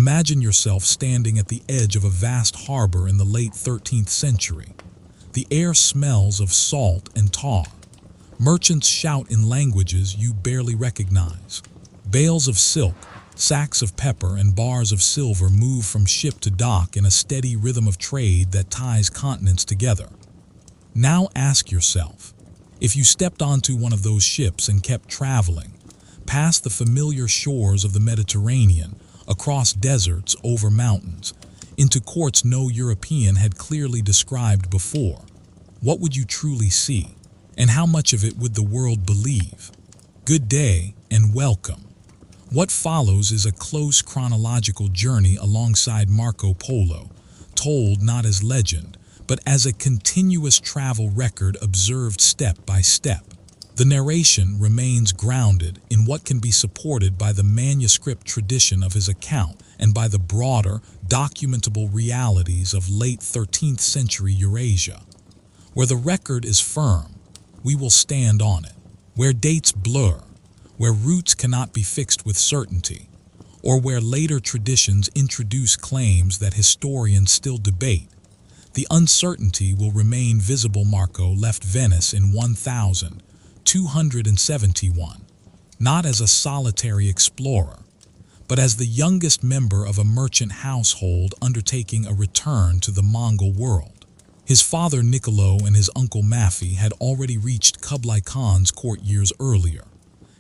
Imagine yourself standing at the edge of a vast harbor in the late 13th century. The air smells of salt and tar. Merchants shout in languages you barely recognize. Bales of silk, sacks of pepper, and bars of silver move from ship to dock in a steady rhythm of trade that ties continents together. Now ask yourself, if you stepped onto one of those ships and kept traveling, past the familiar shores of the Mediterranean, across deserts, over mountains, into courts no European had clearly described before, what would you truly see? And how much of it would the world believe? Good day and welcome. What follows is a close chronological journey alongside Marco Polo, told not as legend, but as a continuous travel record observed step by step. The narration remains grounded in what can be supported by the manuscript tradition of his account and by the broader, documentable realities of late 13th century Eurasia. Where the record is firm, we will stand on it. Where dates blur, where roots cannot be fixed with certainty, or where later traditions introduce claims that historians still debate, the uncertainty will remain visible. Marco left Venice in 1271, not as a solitary explorer, but as the youngest member of a merchant household undertaking a return to the Mongol world. His father Niccolo and his uncle Mafi had already reached Kublai Khan's court years earlier,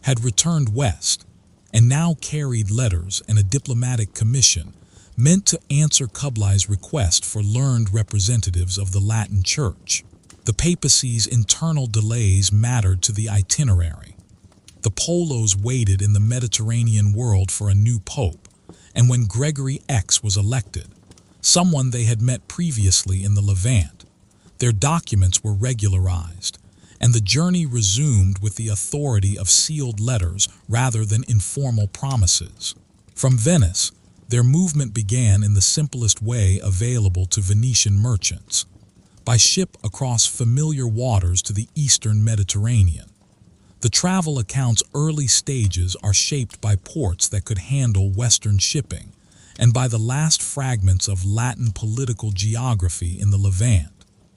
had returned west, and now carried letters and a diplomatic commission meant to answer Kublai's request for learned representatives of the Latin Church. The papacy's internal delays mattered to the itinerary. The Polos waited in the Mediterranean world for a new pope, and when Gregory X was elected, someone they had met previously in the Levant, their documents were regularized, and the journey resumed with the authority of sealed letters rather than informal promises. From Venice, their movement began in the simplest way available to Venetian merchants, by ship across familiar waters to the eastern Mediterranean. The travel account's early stages are shaped by ports that could handle Western shipping, and by the last fragments of Latin political geography in the Levant.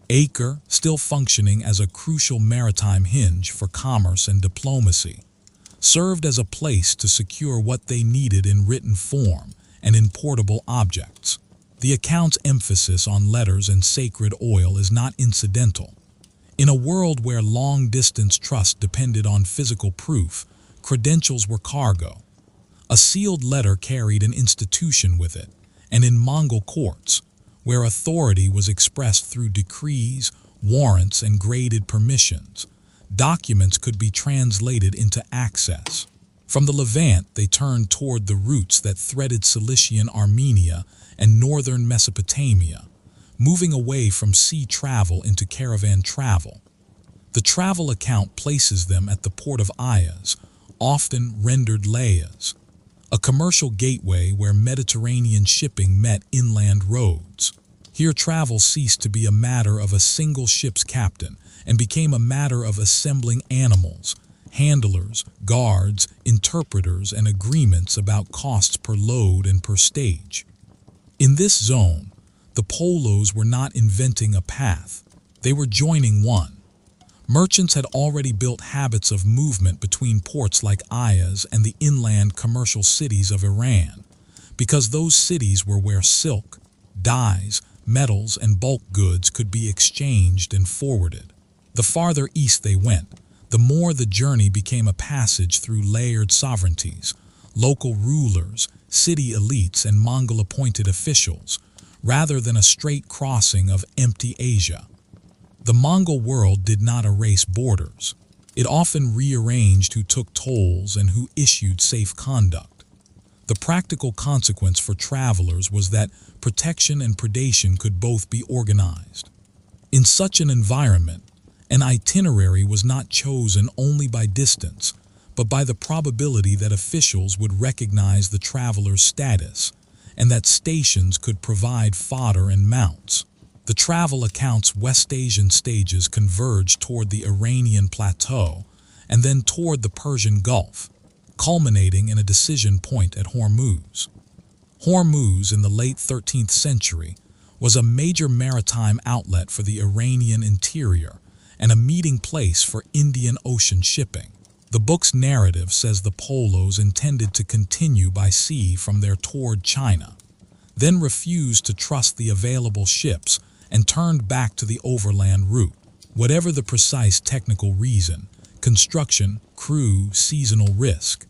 Acre, still functioning as a crucial maritime hinge for commerce and diplomacy, served as a place to secure what they needed in written form and in portable objects. The account's emphasis on letters and sacred oil is not incidental. In a world where long-distance trust depended on physical proof, credentials were cargo. A sealed letter carried an institution with it, and in Mongol courts, where authority was expressed through decrees, warrants, and graded permissions, documents could be translated into access. From the Levant, they turned toward the routes that threaded Cilician Armenia and northern Mesopotamia, moving away from sea travel into caravan travel. The travel account places them at the port of Ayas, often rendered Layas, a commercial gateway where Mediterranean shipping met inland roads. Here travel ceased to be a matter of a single ship's captain and became a matter of assembling animals, handlers, guards, interpreters, and agreements about costs per load and per stage. In this zone, the Polos were not inventing a path, they were joining one. Merchants had already built habits of movement between ports like Ayas and the inland commercial cities of Iran, because those cities were where silk, dyes, metals, and bulk goods could be exchanged and forwarded. The farther east they went, the more the journey became a passage through layered sovereignties, local rulers, city elites, and Mongol-appointed officials, rather than a straight crossing of empty Asia. The Mongol world did not erase borders. It often rearranged who took tolls and who issued safe conduct. The practical consequence for travelers was that protection and predation could both be organized. In such an environment, an itinerary was not chosen only by distance, but by the probability that officials would recognize the traveler's status, and that stations could provide fodder and mounts. The travel account's West Asian stages converged toward the Iranian plateau and then toward the Persian Gulf, culminating in a decision point at Hormuz. Hormuz, in the late 13th century, was a major maritime outlet for the Iranian interior and a meeting place for Indian Ocean shipping. The book's narrative says the Polos intended to continue by sea from there toward China, then refused to trust the available ships and turned back to the overland route. Whatever the precise technical reason, construction, crew, seasonal risk,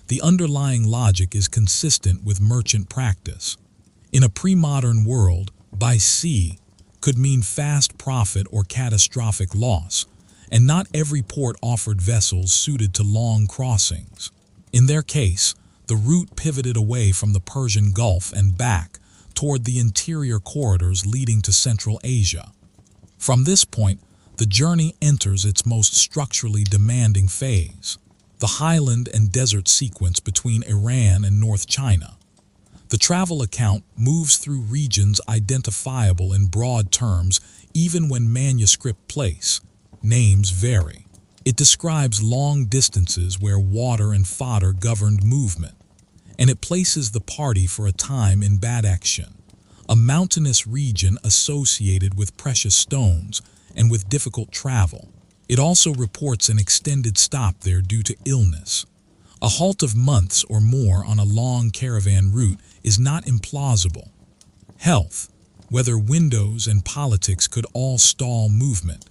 the underlying logic is consistent with merchant practice. In a pre-modern world, by sea could mean fast profit or catastrophic loss, and not every port offered vessels suited to long crossings. In their case, the route pivoted away from the Persian Gulf and back toward the interior corridors leading to Central Asia. From this point, the journey enters its most structurally demanding phase, the highland and desert sequence between Iran and North China. The travel account moves through regions identifiable in broad terms even when manuscript place names vary. It describes long distances where water and fodder governed movement, and it places the party for a time in Badakhshan, a mountainous region associated with precious stones and with difficult travel. It also reports an extended stop there due to illness. A halt of months or more on a long caravan route is not implausible. Health, weather windows, and politics could all stall movement,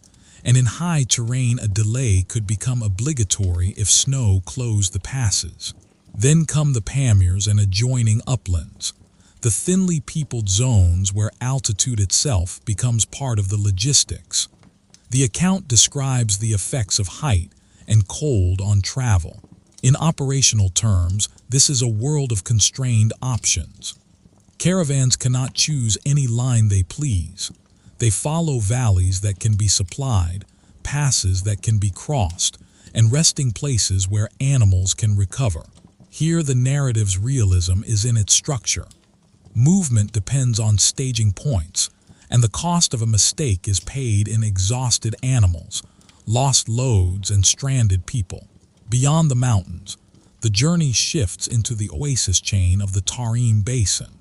and in high terrain a delay could become obligatory if snow closed the passes. Then come the Pamirs and adjoining uplands, the thinly peopled zones where altitude itself becomes part of the logistics. The account describes the effects of height and cold on travel. In operational terms, this is a world of constrained options. Caravans cannot choose any line they please. They follow valleys that can be supplied, passes that can be crossed, and resting places where animals can recover. Here the narrative's realism is in its structure. Movement depends on staging points, and the cost of a mistake is paid in exhausted animals, lost loads, and stranded people. Beyond the mountains, the journey shifts into the oasis chain of the Tarim Basin.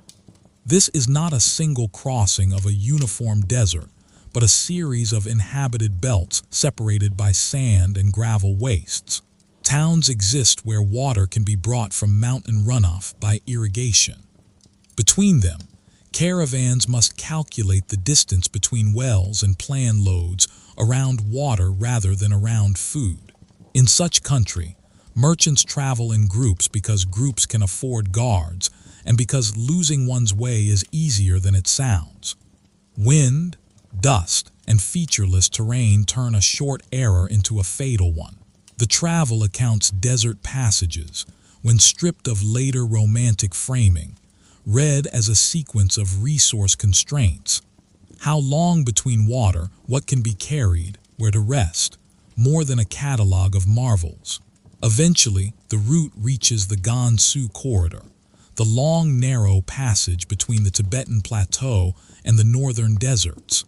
This is not a single crossing of a uniform desert, but a series of inhabited belts separated by sand and gravel wastes. Towns exist where water can be brought from mountain runoff by irrigation. Between them, caravans must calculate the distance between wells and plan loads around water rather than around food. In such country, merchants travel in groups because groups can afford guards and because losing one's way is easier than it sounds. Wind, dust, and featureless terrain turn a short error into a fatal one. The travel accounts desert passages, when stripped of later romantic framing, read as a sequence of resource constraints. How long between water, what can be carried, where to rest, more than a catalog of marvels. Eventually, the route reaches the Gansu corridor, the long, narrow passage between the Tibetan plateau and the northern deserts.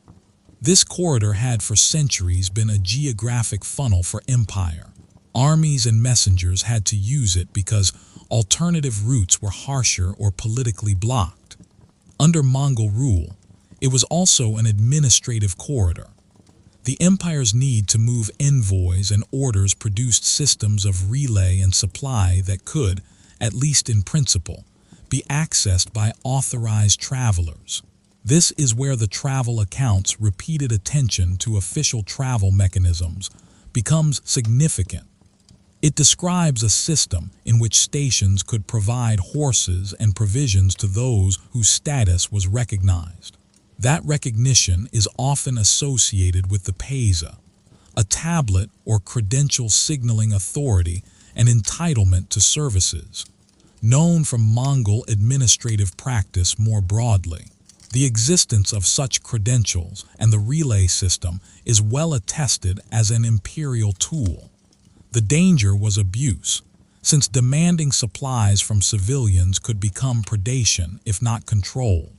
This corridor had for centuries been a geographic funnel for empire. Armies and messengers had to use it because alternative routes were harsher or politically blocked. Under Mongol rule, it was also an administrative corridor. The empire's need to move envoys and orders produced systems of relay and supply that could, at least in principle, be accessed by authorized travelers. This is where the travel account's repeated attention to official travel mechanisms becomes significant. It describes a system in which stations could provide horses and provisions to those whose status was recognized. That recognition is often associated with the Pesa, a tablet or credential signaling authority and entitlement to services, known from Mongol administrative practice more broadly. The existence of such credentials and the relay system is well attested as an imperial tool. The danger was abuse, since demanding supplies from civilians could become predation if not controlled.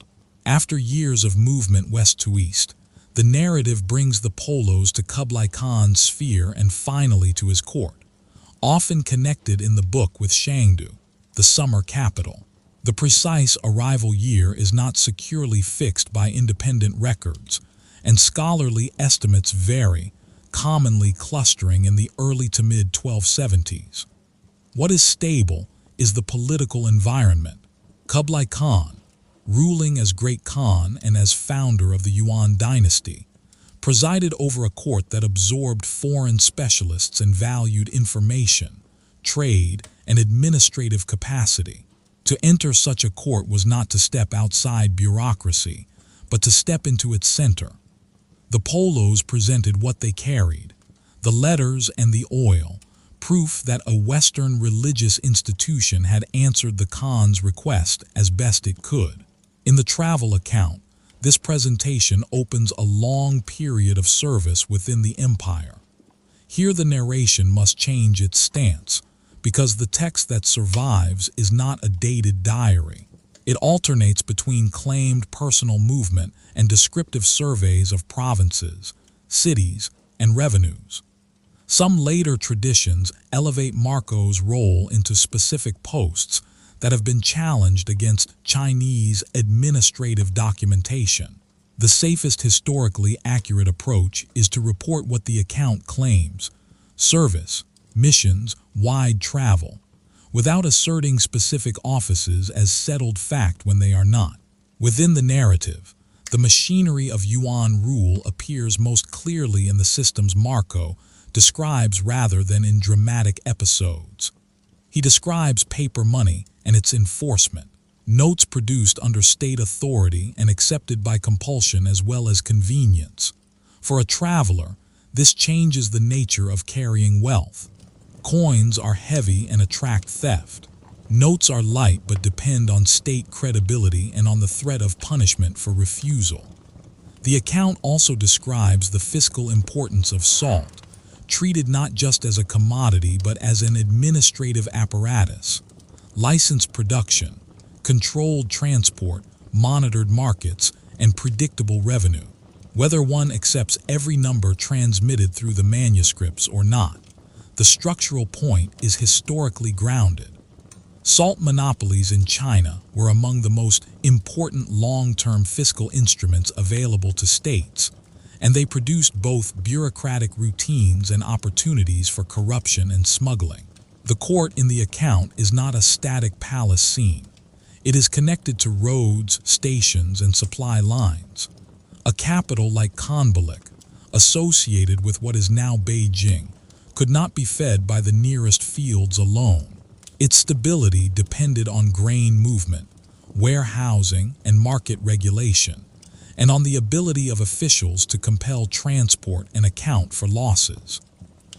After years of movement west to east, the narrative brings the Polos to Kublai Khan's sphere and finally to his court, often connected in the book with Shangdu, the summer capital. The precise arrival year is not securely fixed by independent records, and scholarly estimates vary, commonly clustering in the early to mid-1270s. What is stable is the political environment. Kublai Khan, ruling as Great Khan and as founder of the Yuan dynasty, presided over a court that absorbed foreign specialists and valued information, trade, and administrative capacity. To enter such a court was not to step outside bureaucracy, but to step into its center. The Polos presented what they carried, the letters and the oil, proof that a Western religious institution had answered the Khan's request as best it could. In the travel account, this presentation opens a long period of service within the empire. Here the narration must change its stance, because the text that survives is not a dated diary. It alternates between claimed personal movement and descriptive surveys of provinces, cities, and revenues. Some later traditions elevate Marco's role into specific posts that have been challenged against Chinese administrative documentation. The safest historically accurate approach is to report what the account claims: service, missions, wide travel, without asserting specific offices as settled fact when they are not. Within the narrative, the machinery of Yuan rule appears most clearly in the systems Marco describes rather than in dramatic episodes. He describes paper money and its enforcement, notes produced under state authority and accepted by compulsion as well as convenience. For a traveler, this changes the nature of carrying wealth. Coins are heavy and attract theft. Notes are light but depend on state credibility and on the threat of punishment for refusal. The account also describes the fiscal importance of salt, treated not just as a commodity but as an administrative apparatus. Licensed production, controlled transport, monitored markets, and predictable revenue, whether one accepts every number transmitted through the manuscripts or not. The structural point is historically grounded. Salt monopolies in China were among the most important long-term fiscal instruments available to states, and they produced both bureaucratic routines and opportunities for corruption and smuggling. The court in the account is not a static palace scene. It is connected to roads, stations, and supply lines. A capital like Khanbalik, associated with what is now Beijing, could not be fed by the nearest fields alone. Its stability depended on grain movement, warehousing, and market regulation, and on the ability of officials to compel transport and account for losses.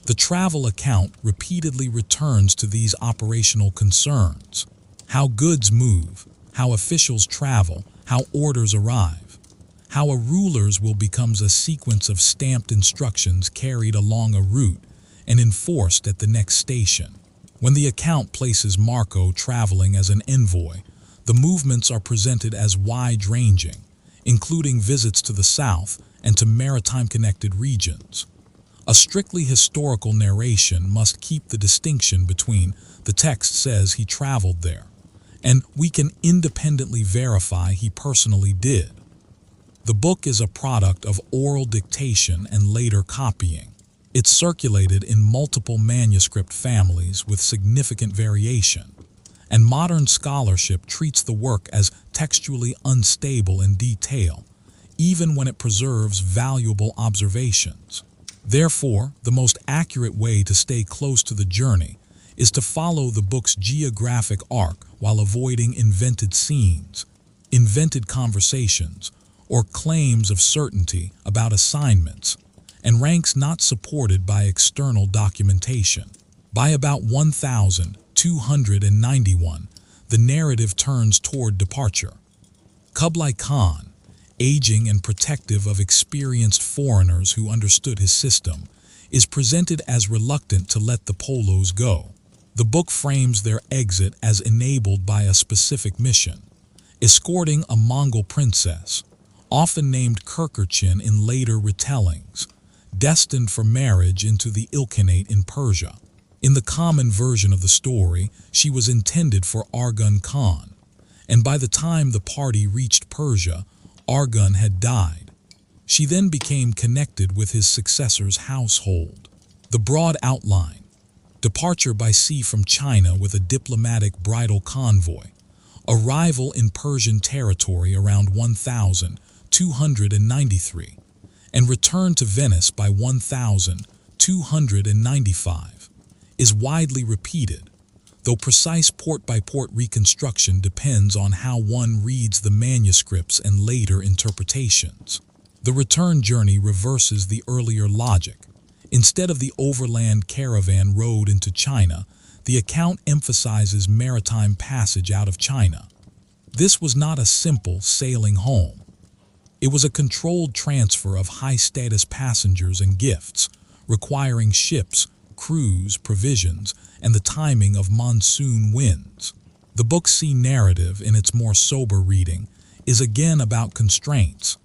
The travel account repeatedly returns to these operational concerns: how goods move, how officials travel, how orders arrive, how a ruler's will becomes a sequence of stamped instructions carried along a route and enforced at the next station. When the account places Marco traveling as an envoy, the movements are presented as wide-ranging, including visits to the south and to maritime-connected regions. A strictly historical narration must keep the distinction between the text says he traveled there and we can independently verify he personally did. The book is a product of oral dictation and later copying. It's circulated in multiple manuscript families with significant variation, and modern scholarship treats the work as textually unstable in detail, even when it preserves valuable observations. Therefore, the most accurate way to stay close to the journey is to follow the book's geographic arc while avoiding invented scenes, invented conversations, or claims of certainty about assignments, and ranks not supported by external documentation. By about 1291, the narrative turns toward departure. Kublai Khan, aging and protective of experienced foreigners who understood his system, is presented as reluctant to let the Polos go. The book frames their exit as enabled by a specific mission: escorting a Mongol princess, often named Kirkirchin in later retellings, destined for marriage into the Ilkhanate in Persia. In the common version of the story, she was intended for Arghun Khan, and by the time the party reached Persia, Arghun had died. She then became connected with his successor's household. The broad outline: departure by sea from China with a diplomatic bridal convoy, arrival in Persian territory around 1293, and return to Venice by 1295, is widely repeated, though precise port-by-port reconstruction depends on how one reads the manuscripts and later interpretations. The return journey reverses the earlier logic. Instead of the overland caravan road into China, the account emphasizes maritime passage out of China. This was not a simple sailing home. It was a controlled transfer of high-status passengers and gifts, requiring ships, crews, provisions, and the timing of monsoon winds. The book's sea narrative, in its more sober reading, is again about constraints.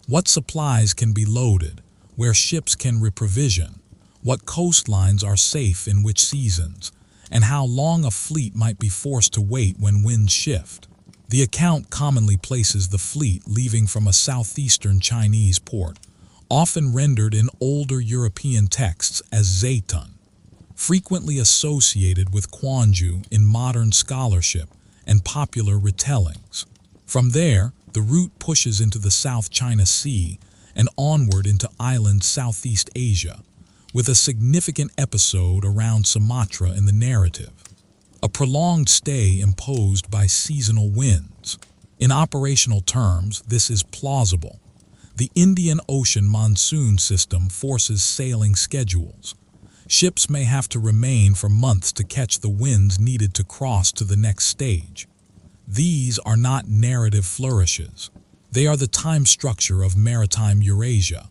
What supplies can be loaded, where ships can reprovision, what coastlines are safe in which seasons, and how long a fleet might be forced to wait when winds shift. The account commonly places the fleet leaving from a southeastern Chinese port, often rendered in older European texts as Zaytun, frequently associated with Quanju in modern scholarship and popular retellings. From there, the route pushes into the South China Sea and onward into island Southeast Asia, with a significant episode around Sumatra in the narrative. A prolonged stay imposed by seasonal winds. In operational terms, this is plausible. The Indian Ocean monsoon system forces sailing schedules. Ships may have to remain for months to catch the winds needed to cross to the next stage. These are not narrative flourishes. They are the time structure of maritime Eurasia.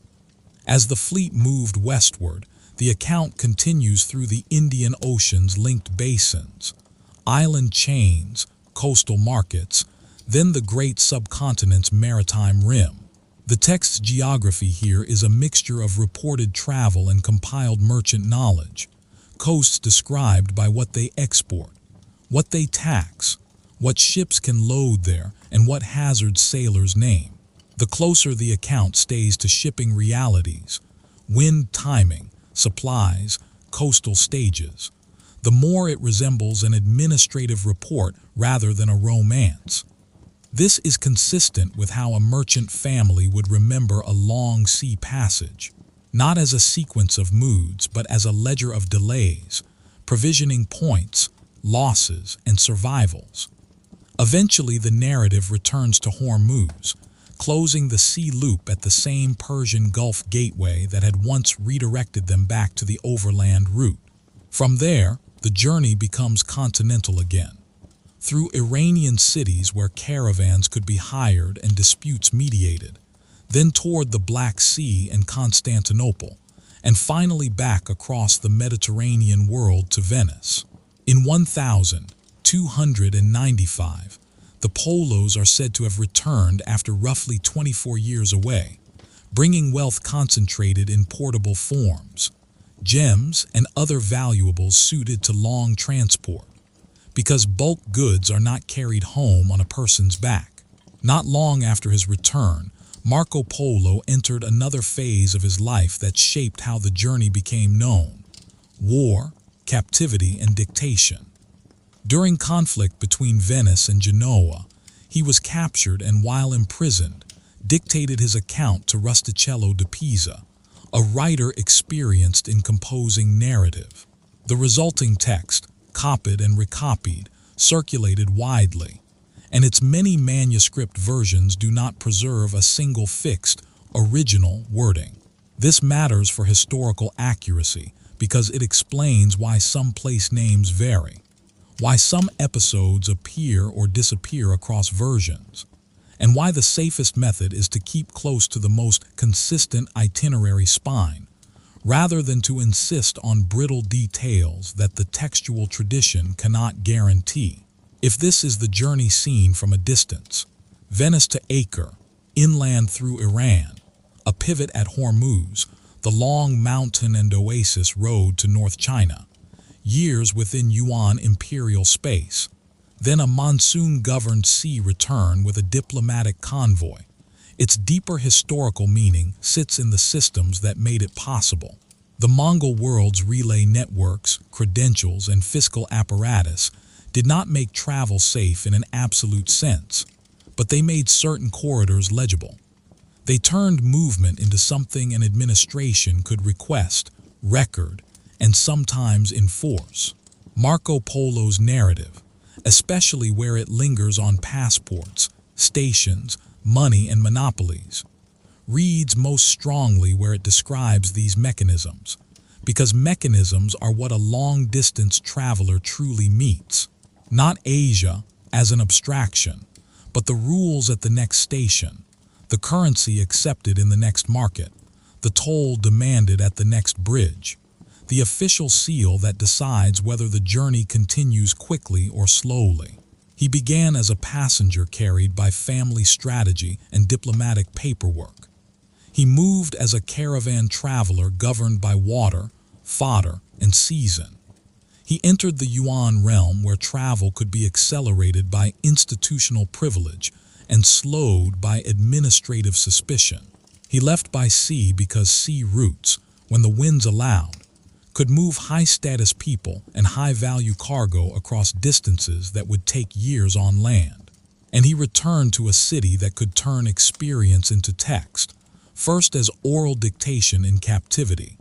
As the fleet moved westward, the account continues through the Indian Ocean's linked basins, island chains, coastal markets, then the great subcontinent's maritime rim. The text's geography here is a mixture of reported travel and compiled merchant knowledge, coasts described by what they export, what they tax, what ships can load there, and what hazards sailors name. The closer the account stays to shipping realities, wind timing, supplies, coastal stages, the more it resembles an administrative report rather than a romance. This is consistent with how a merchant family would remember a long sea passage, not as a sequence of moods, but as a ledger of delays, provisioning points, losses, and survivals. Eventually, the narrative returns to Hormuz, closing the sea loop at the same Persian Gulf gateway that had once redirected them back to the overland route. From there, the journey becomes continental again, through Iranian cities where caravans could be hired and disputes mediated, then toward the Black Sea and Constantinople, and finally back across the Mediterranean world to Venice. In 1295, the Polos are said to have returned after roughly 24 years away, bringing wealth concentrated in portable forms, gems, and other valuables suited to long transport, because bulk goods are not carried home on a person's back. Not long after his return, Marco Polo entered another phase of his life that shaped how the journey became known: war, captivity, and dictation. During conflict between Venice and Genoa, he was captured and, while imprisoned, dictated his account to Rustichello de Pisa, a writer experienced in composing narrative. The resulting text, copied and recopied, circulated widely, and its many manuscript versions do not preserve a single fixed, original wording. This matters for historical accuracy because it explains why some place names vary, why some episodes appear or disappear across versions, and why the safest method is to keep close to the most consistent itinerary spine, rather than to insist on brittle details that the textual tradition cannot guarantee. If this is the journey seen from a distance, Venice to Acre, inland through Iran, a pivot at Hormuz, the long mountain and oasis road to North China, years within Yuan imperial space, Then a monsoon-governed sea return with a diplomatic convoy. Its deeper historical meaning sits in the systems that made it possible. The Mongol world's relay networks, credentials, and fiscal apparatus did not make travel safe in an absolute sense, but they made certain corridors legible. They turned movement into something an administration could request, record, and sometimes enforce. Marco Polo's narrative, especially where it lingers on passports, stations, money, and monopolies, reads most strongly where it describes these mechanisms, because mechanisms are what a long-distance traveler truly meets. Not Asia as an abstraction, but the rules at the next station, the currency accepted in the next market, the toll demanded at the next bridge, the official seal that decides whether the journey continues quickly or slowly. He began as a passenger carried by family strategy and diplomatic paperwork. He moved as a caravan traveler governed by water, fodder, and season. He entered the Yuan realm where travel could be accelerated by institutional privilege and slowed by administrative suspicion. He left by sea because sea routes, when the winds allowed, could move high-status people and high-value cargo across distances that would take years on land. And he returned to a city that could turn experience into text, first as oral dictation in captivity,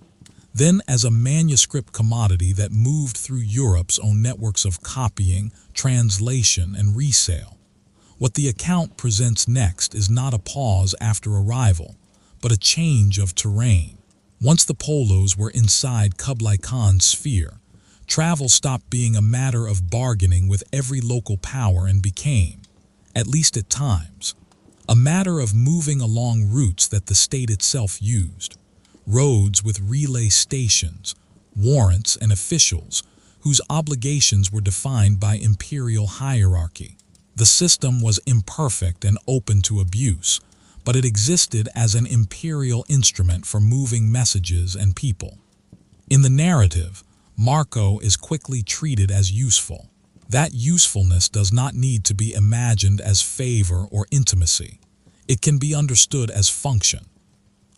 then as a manuscript commodity that moved through Europe's own networks of copying, translation, and resale. What the account presents next is not a pause after arrival, but a change of terrain. Once the Polos were inside Kublai Khan's sphere, travel stopped being a matter of bargaining with every local power and became, at least at times, a matter of moving along routes that the state itself used, roads with relay stations, warrants, and officials whose obligations were defined by imperial hierarchy. The system was imperfect and open to abuse, but it existed as an imperial instrument for moving messages and people. In the narrative, Marco is quickly treated as useful. That usefulness does not need to be imagined as favor or intimacy. It can be understood as function.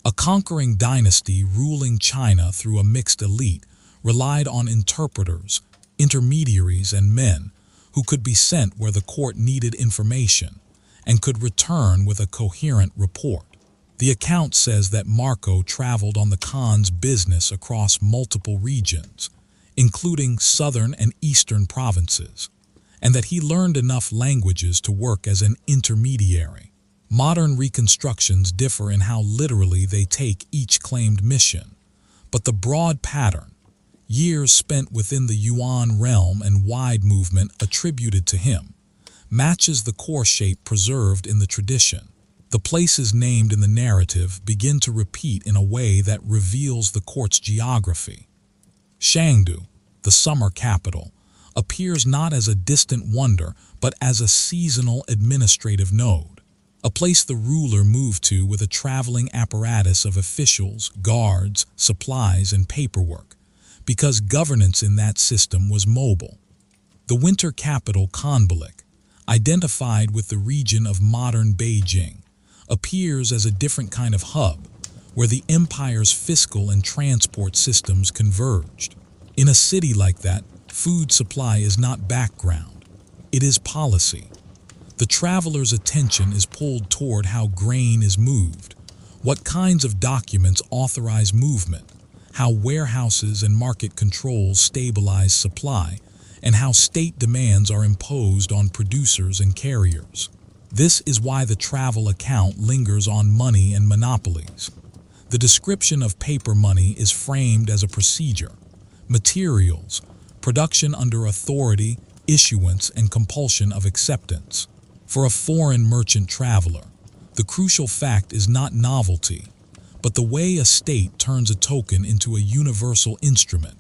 A conquering dynasty ruling China through a mixed elite relied on interpreters, intermediaries, and men who could be sent where the court needed information and could return with a coherent report. The account says that Marco traveled on the Khan's business across multiple regions, including southern and eastern provinces, and that he learned enough languages to work as an intermediary. Modern reconstructions differ in how literally they take each claimed mission, but the broad pattern, years spent within the Yuan realm and wide movement attributed to him, matches the core shape preserved in the tradition. The places named in the narrative begin to repeat in a way that reveals the court's geography. Shangdu, the summer capital, appears not as a distant wonder but as a seasonal administrative node, a place the ruler moved to with a traveling apparatus of officials, guards, supplies, and paperwork, because governance in that system was mobile. The winter capital Khanbalik, identified with the region of modern Beijing, appears as a different kind of hub, where the empire's fiscal and transport systems converged. In a city like that, food supply is not background, it is policy. The traveler's attention is pulled toward how grain is moved, what kinds of documents authorize movement, how warehouses and market controls stabilize supply, and how state demands are imposed on producers and carriers. This is why the travel account lingers on money and monopolies. The description of paper money is framed as a procedure, materials, production under authority, issuance, and compulsion of acceptance. For a foreign merchant traveler, the crucial fact is not novelty, but the way a state turns a token into a universal instrument,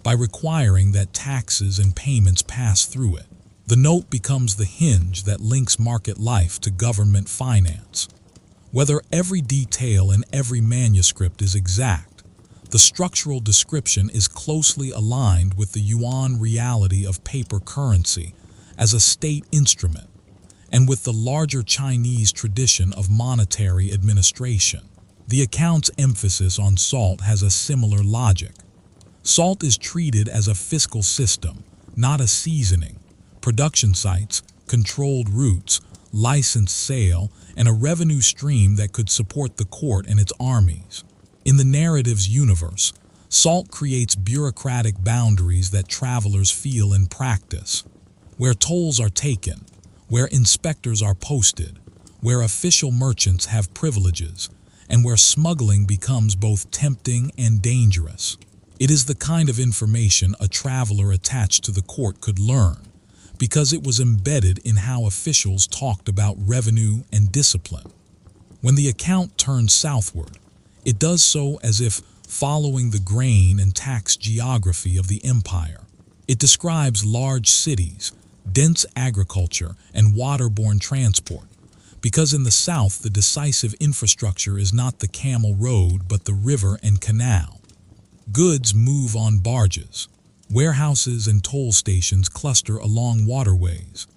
by requiring that taxes and payments pass through it. The note becomes the hinge that links market life to government finance. Whether every detail in every manuscript is exact, the structural description is closely aligned with the yuan reality of paper currency as a state instrument, and with the larger Chinese tradition of monetary administration. The account's emphasis on salt has a similar logic. Salt is treated as a fiscal system, not a seasoning. Production sites, controlled routes, licensed sale, and a revenue stream that could support the court and its armies. In the narrative's universe, salt creates bureaucratic boundaries that travelers feel in practice. Where tolls are taken, where inspectors are posted, where official merchants have privileges, and where smuggling becomes both tempting and dangerous. It is the kind of information a traveler attached to the court could learn, because it was embedded in how officials talked about revenue and discipline. When the account turns southward, it does so as if following the grain and tax geography of the empire. It describes large cities, dense agriculture, and waterborne transport, because in the south the decisive infrastructure is not the camel road but the river and canal. Goods move on barges. Warehouses and toll stations cluster along waterways,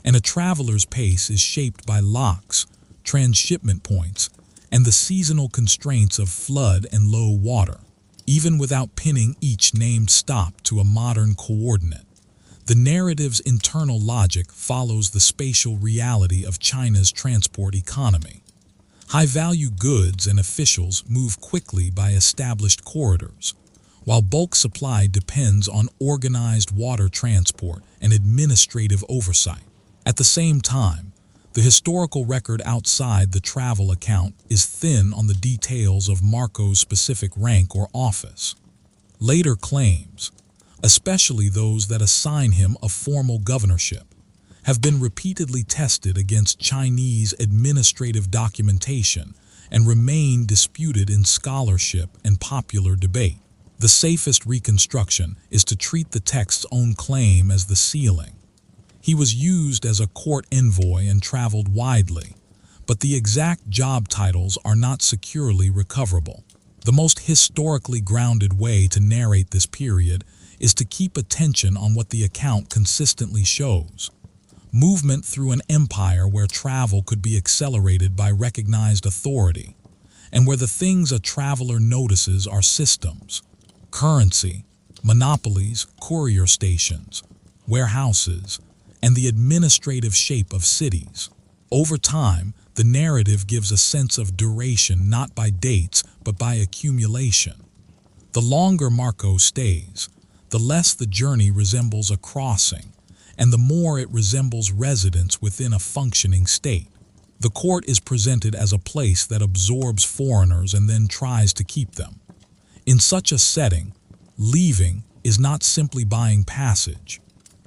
and a traveler's pace is shaped by locks, transshipment points, and the seasonal constraints of flood and low water. Even without pinning each named stop to a modern coordinate, the narrative's internal logic follows the spatial reality of China's transport economy. High-value goods and officials move quickly by established corridors, while bulk supply depends on organized water transport and administrative oversight. At the same time, the historical record outside the travel account is thin on the details of Marco's specific rank or office. Later claims, especially those that assign him a formal governorship, have been repeatedly tested against Chinese administrative documentation and remain disputed in scholarship and popular debate. The safest reconstruction is to treat the text's own claim as the ceiling. He was used as a court envoy and traveled widely, but the exact job titles are not securely recoverable. The most historically grounded way to narrate this period is to keep attention on what the account consistently shows. Movement through an empire where travel could be accelerated by recognized authority, and where the things a traveler notices are systems, currency, monopolies, courier stations, warehouses, and the administrative shape of cities. Over time, the narrative gives a sense of duration not by dates but by accumulation. The longer Marco stays, the less the journey resembles a crossing, and the more it resembles residence within a functioning state. The court is presented as a place that absorbs foreigners and then tries to keep them. In such a setting, leaving is not simply buying passage.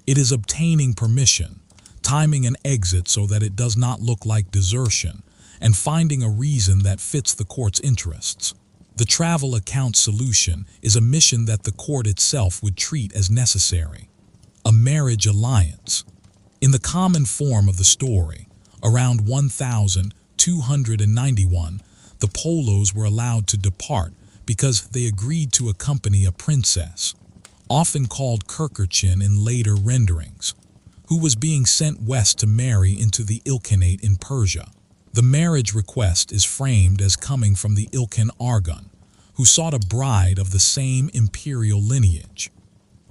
It is obtaining permission, timing an exit so that it does not look like desertion, and finding a reason that fits the court's interests. The travel account solution is a mission that the court itself would treat as necessary. A marriage alliance. In the common form of the story, around 1291, the Polos were allowed to depart because they agreed to accompany a princess, often called Kirkerchin in later renderings, who was being sent west to marry into the Ilkhanate in Persia. The marriage request is framed as coming from the Ilkhan Argun, who sought a bride of the same imperial lineage.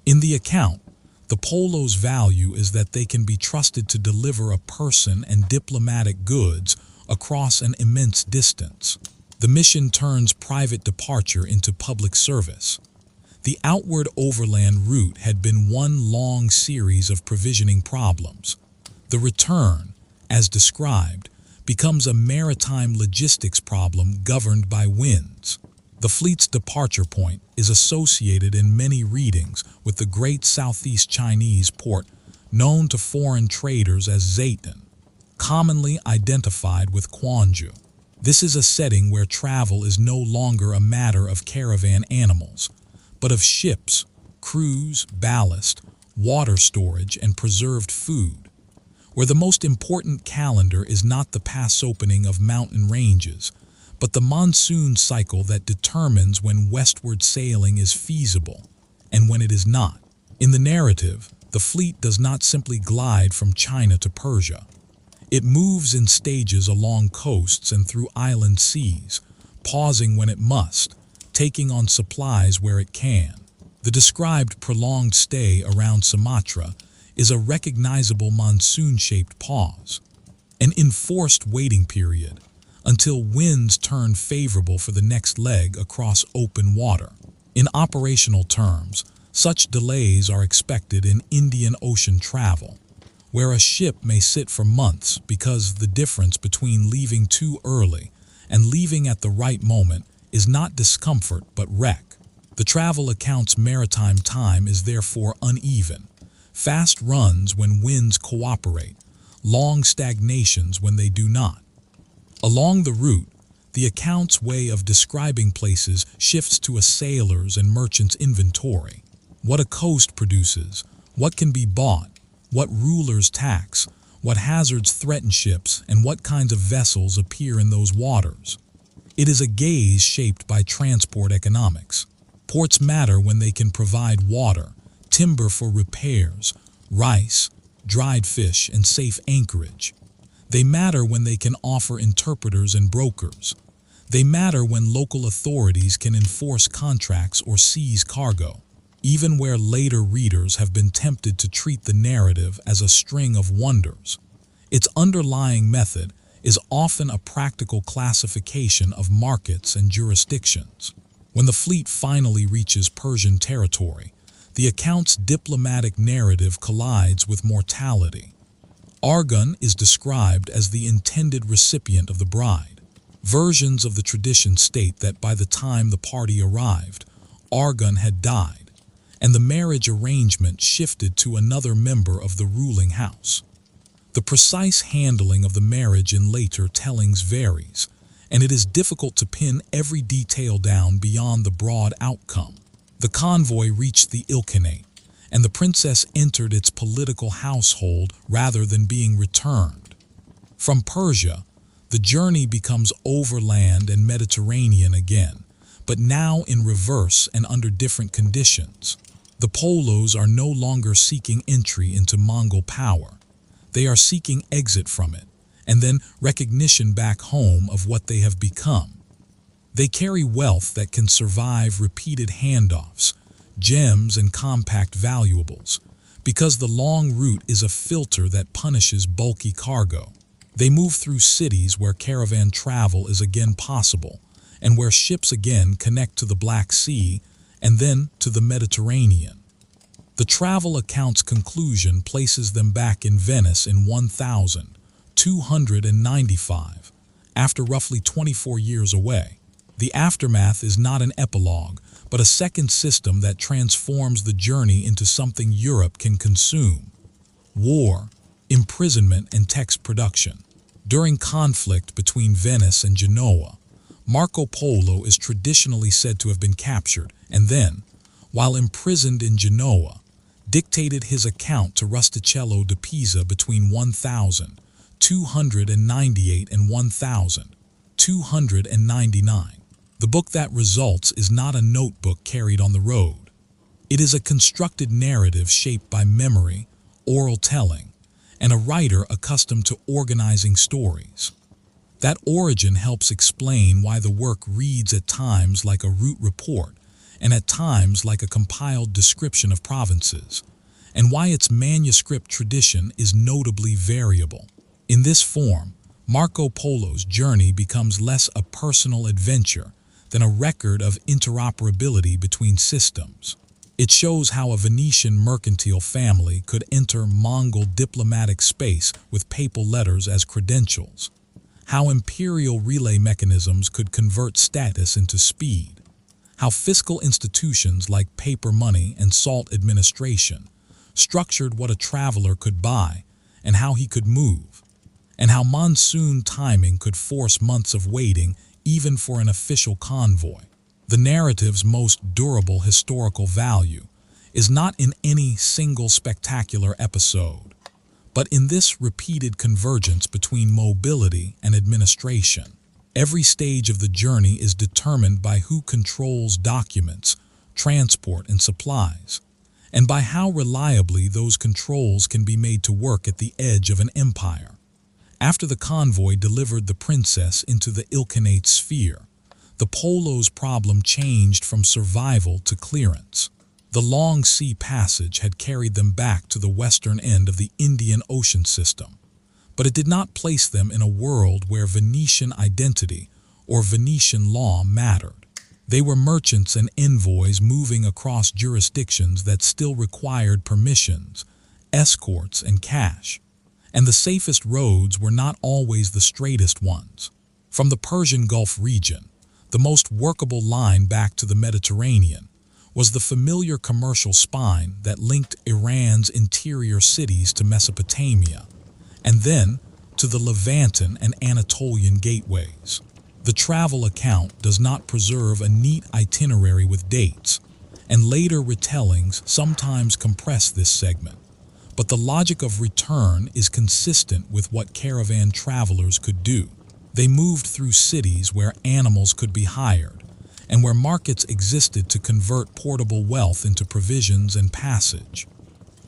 In the account, the Polos' value is that they can be trusted to deliver a person and diplomatic goods across an immense distance. The mission turns private departure into public service. The outward overland route had been one long series of provisioning problems. The return, as described, becomes a maritime logistics problem governed by winds. The fleet's departure point is associated in many readings with the great southeast Chinese port known to foreign traders as Zayton, commonly identified with Quanzhou. This is a setting where travel is no longer a matter of caravan animals, but of ships, crews, ballast, water storage, and preserved food, where the most important calendar is not the pass opening of mountain ranges, but the monsoon cycle that determines when westward sailing is feasible and when it is not. In the narrative, The fleet does not simply glide from China to Persia. It moves in stages along coasts and through island seas, pausing when it must, taking on supplies where it can. The described prolonged stay around Sumatra is a recognizable monsoon-shaped pause, an enforced waiting period until winds turn favorable for the next leg across open water. In operational terms, such delays are expected in Indian Ocean travel, where a ship may sit for months because the difference between leaving too early and leaving at the right moment is not discomfort but wreck. The travel account's maritime time is therefore uneven. Fast runs when winds cooperate, long stagnations when they do not. Along the route, the account's way of describing places shifts to a sailor's and merchant's inventory. What a coast produces, what can be bought, what rulers tax, what hazards threaten ships, and what kinds of vessels appear in those waters. It is a gaze shaped by transport economics. Ports matter when they can provide water, timber for repairs, rice, dried fish, and safe anchorage. They matter when they can offer interpreters and brokers. They matter when local authorities can enforce contracts or seize cargo, even where later readers have been tempted to treat the narrative as a string of wonders. Its underlying method is often a practical classification of markets and jurisdictions. When the fleet finally reaches Persian territory, the account's diplomatic narrative collides with mortality. Argan is described as the intended recipient of the bride. Versions of the tradition state that by the time the party arrived, Argan had died, and the marriage arrangement shifted to another member of the ruling house. The precise handling of the marriage in later tellings varies, and it is difficult to pin every detail down beyond the broad outcome. The convoy reached the Ilkhanate, and the princess entered its political household rather than being returned. From Persia, the journey becomes overland and Mediterranean again, but now in reverse and under different conditions. The Polos are no longer seeking entry into Mongol power. They are seeking exit from it, and then recognition back home of what they have become. They carry wealth that can survive repeated handoffs, gems and compact valuables, because the long route is a filter that punishes bulky cargo. They move through cities where caravan travel is again possible, and where ships again connect to the Black Sea and then to the Mediterranean. The travel account's conclusion places them back in Venice in 1295, after roughly 24 years away. The aftermath is not an epilogue, but a second system that transforms the journey into something Europe can consume: war, imprisonment, and text production. During conflict between Venice and Genoa, Marco Polo is traditionally said to have been captured, and then, while imprisoned in Genoa, dictated his account to Rustichello de Pisa between 1298 and 1299. The book that results is not a notebook carried on the road. It is a constructed narrative shaped by memory, oral telling, and a writer accustomed to organizing stories. That origin helps explain why the work reads at times like a route report and at times like a compiled description of provinces, and why its manuscript tradition is notably variable. In this form, Marco Polo's journey becomes less a personal adventure than a record of interoperability between systems. It shows how a Venetian mercantile family could enter Mongol diplomatic space with papal letters as credentials, how imperial relay mechanisms could convert status into speed, how fiscal institutions like paper money and salt administration structured what a traveler could buy and how he could move, and how monsoon timing could force months of waiting even for an official convoy. The narrative's most durable historical value is not in any single spectacular episode, but in this repeated convergence between mobility and administration. Every stage of the journey is determined by who controls documents, transport, and supplies, and by how reliably those controls can be made to work at the edge of an empire. After the convoy delivered the princess into the Ilkhanate sphere, the Polo's problem changed from survival to clearance. The long sea passage had carried them back to the western end of the Indian Ocean system, but it did not place them in a world where Venetian identity or Venetian law mattered. They were merchants and envoys moving across jurisdictions that still required permissions, escorts, and cash. And the safest roads were not always the straightest ones. From the Persian Gulf region, the most workable line back to the Mediterranean was the familiar commercial spine that linked Iran's interior cities to Mesopotamia, and then to the Levantan and Anatolian gateways. The travel account does not preserve a neat itinerary with dates, and later retellings sometimes compress this segment. But the logic of return is consistent with what caravan travelers could do. They moved through cities where animals could be hired, and where markets existed to convert portable wealth into provisions and passage.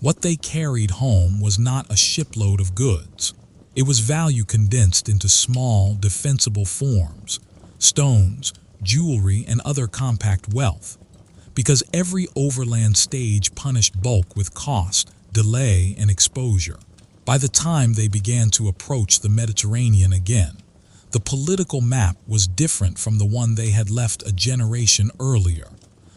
What they carried home was not a shipload of goods. It was value condensed into small, defensible forms, stones, jewelry, and other compact wealth, because every overland stage punished bulk with cost, delay, and exposure. By the time they began to approach the Mediterranean again, the political map was different from the one they had left a generation earlier,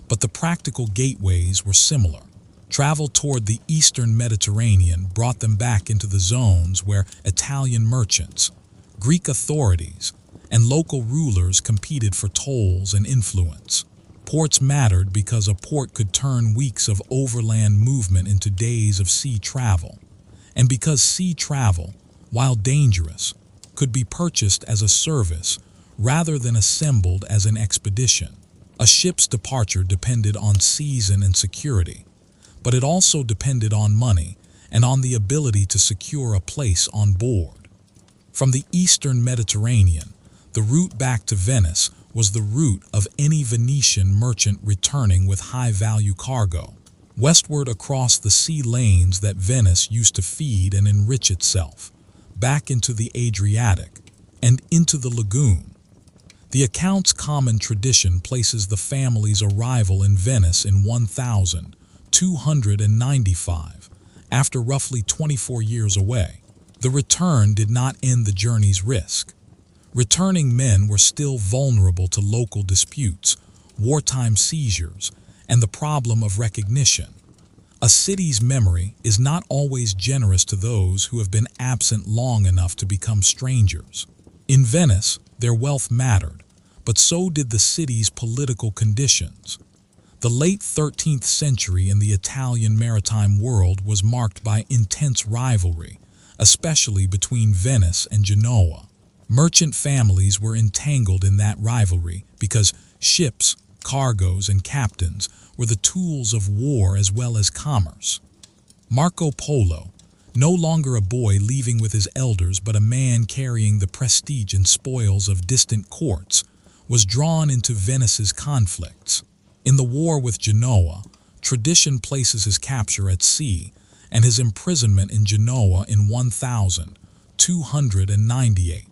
but the practical gateways were similar. Travel toward the eastern Mediterranean brought them back into the zones where Italian merchants, Greek authorities, and local rulers competed for tolls and influence. Ports mattered because a port could turn weeks of overland movement into days of sea travel, and because sea travel, while dangerous, could be purchased as a service rather than assembled as an expedition. A ship's departure depended on season and security, but it also depended on money and on the ability to secure a place on board. From the eastern Mediterranean, the route back to Venice was the route of any Venetian merchant returning with high-value cargo, westward across the sea lanes that Venice used to feed and enrich itself, back into the Adriatic, and into the lagoon. The account's common tradition places the family's arrival in Venice in 1295, after roughly 24 years away. The return did not end the journey's risk. Returning men were still vulnerable to local disputes, wartime seizures, and the problem of recognition. A city's memory is not always generous to those who have been absent long enough to become strangers. In Venice, their wealth mattered, but so did the city's political conditions. The late 13th century in the Italian maritime world was marked by intense rivalry, especially between Venice and Genoa. Merchant families were entangled in that rivalry because ships, cargoes, and captains were the tools of war as well as commerce. Marco Polo, no longer a boy leaving with his elders but a man carrying the prestige and spoils of distant courts, was drawn into Venice's conflicts. In the war with Genoa, tradition places his capture at sea and his imprisonment in Genoa in 1298.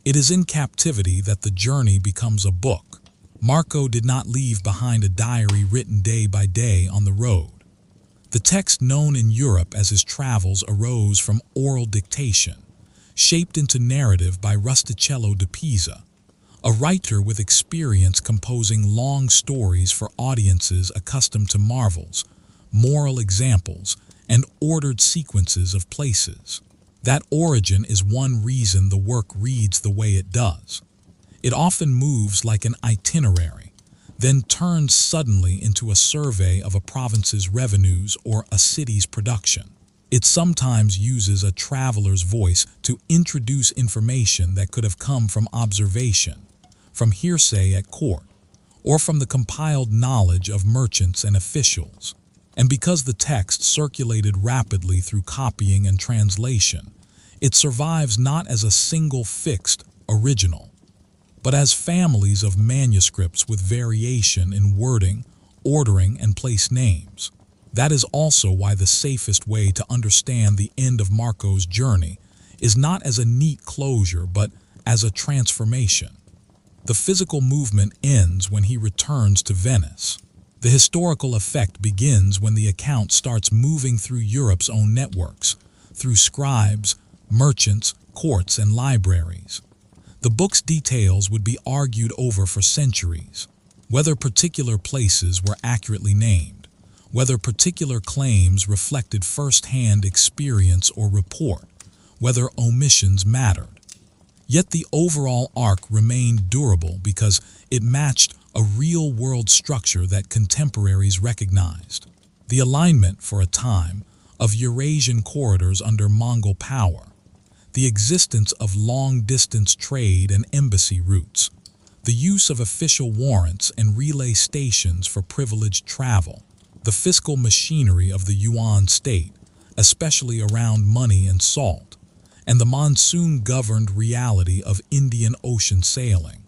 It is in captivity that the journey becomes a book. Marco did not leave behind a diary written day by day on the road. The text known in Europe as his travels arose from oral dictation, shaped into narrative by Rustichello di Pisa, a writer with experience composing long stories for audiences accustomed to marvels, moral examples, and ordered sequences of places. That origin is one reason the work reads the way it does. It often moves like an itinerary, then turns suddenly into a survey of a province's revenues or a city's production. It sometimes uses a traveler's voice to introduce information that could have come from observation, from hearsay at court, or from the compiled knowledge of merchants and officials. And because the text circulated rapidly through copying and translation, it survives not as a single fixed original, but as families of manuscripts with variation in wording, ordering, and place names. That is also why the safest way to understand the end of Marco's journey is not as a neat closure but as a transformation. The physical movement ends when he returns to Venice. The historical effect begins when the account starts moving through Europe's own networks, through scribes, merchants, courts, and libraries. The book's details would be argued over for centuries. Whether particular places were accurately named, whether particular claims reflected first-hand experience or report, whether omissions mattered. Yet the overall arc remained durable because it matched a real-world structure that contemporaries recognized. The alignment, for a time, of Eurasian corridors under Mongol power, the existence of long-distance trade and embassy routes, the use of official warrants and relay stations for privileged travel, the fiscal machinery of the Yuan state, especially around money and salt, and the monsoon-governed reality of Indian Ocean sailing.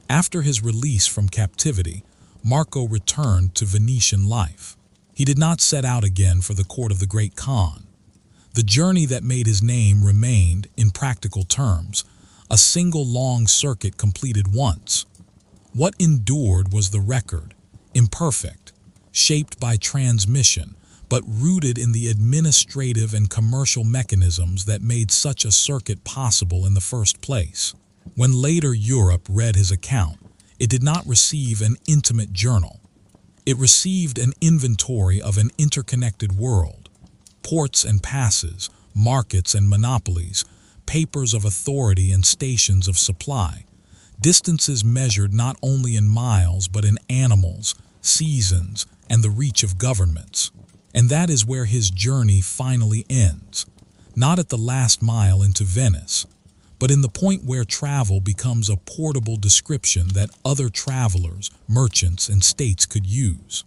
After his release from captivity, Marco returned to Venetian life. He did not set out again for the court of the Great Khan. The journey that made his name remained, in practical terms, a single long circuit completed once. What endured was the record, imperfect, shaped by transmission, but rooted in the administrative and commercial mechanisms that made such a circuit possible in the first place. When later Europe read his account, it did not receive an intimate journal. It received an inventory of an interconnected world. Ports and passes, markets and monopolies, papers of authority and stations of supply, distances measured not only in miles but in animals, seasons, and the reach of governments. And that is where his journey finally ends, not at the last mile into Venice, but in the point where travel becomes a portable description that other travelers, merchants, and states could use.